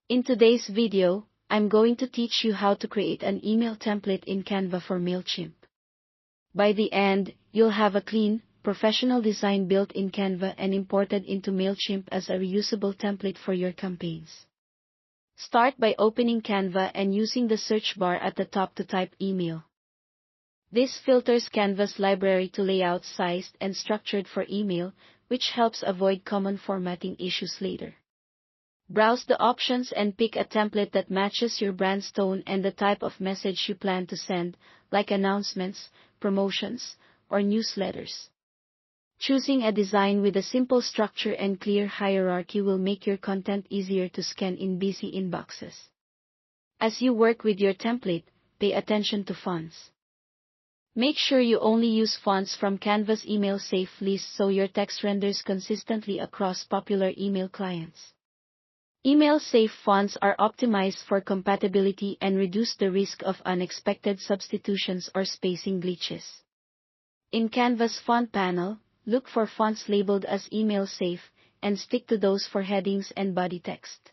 In today's video, I'm going to teach you how to create an email template in Canva for Mailchimp. By the end, you'll have a clean, professional design built in Canva and imported into Mailchimp as a reusable template for your campaigns. Start by opening Canva and using the search bar at the top to type email. This filters Canva's library to layouts sized and structured for email, which helps avoid common formatting issues later. Browse the options and pick a template that matches your brand's tone and the type of message you plan to send, like announcements, promotions, or newsletters. Choosing a design with a simple structure and clear hierarchy will make your content easier to scan in busy inboxes. As you work with your template, pay attention to fonts. Make sure you only use fonts from Canva's email-safe list so your text renders consistently across popular email clients. Email-safe fonts are optimized for compatibility and reduce the risk of unexpected substitutions or spacing glitches. In Canva's font panel, look for fonts labeled as email-safe and stick to those for headings and body text.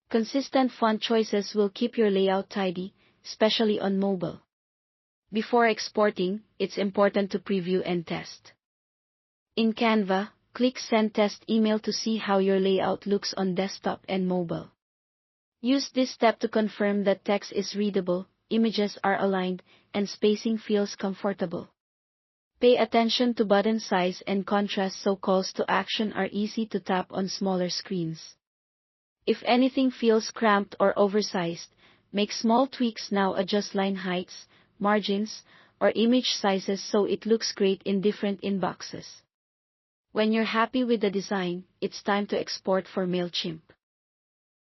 Consistent font choices will keep your layout tidy, especially on mobile. Before exporting, it's important to preview and test. In Canva, click Send Test Email to see how your layout looks on desktop and mobile. Use this step to confirm that text is readable, images are aligned, and spacing feels comfortable. Pay attention to button size and contrast so calls to action are easy to tap on smaller screens. If anything feels cramped or oversized, make small tweaks now. Adjust line heights, margins, or image sizes so it looks great in different inboxes. When you're happy with the design, it's time to export for Mailchimp.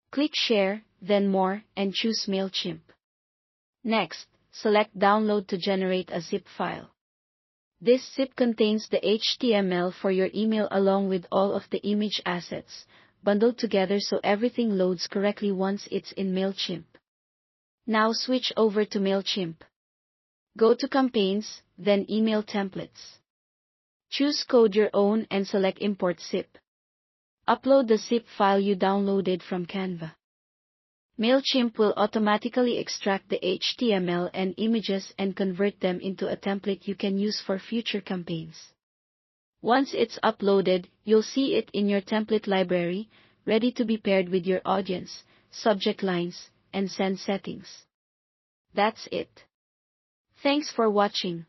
Click Share, then More, and choose Mailchimp. Next, select Download to generate a zip file. This zip contains the HTML for your email along with all of the image assets, bundled together so everything loads correctly once it's in Mailchimp. Now switch over to Mailchimp. Go to Campaigns, then Email Templates. Choose Code Your Own and select Import Zip. Upload the zip file you downloaded from Canva. Mailchimp will automatically extract the HTML and images and convert them into a template you can use for future campaigns. Once it's uploaded, you'll see it in your template library, ready to be paired with your audience, subject lines, and send settings. That's it. Thanks for watching.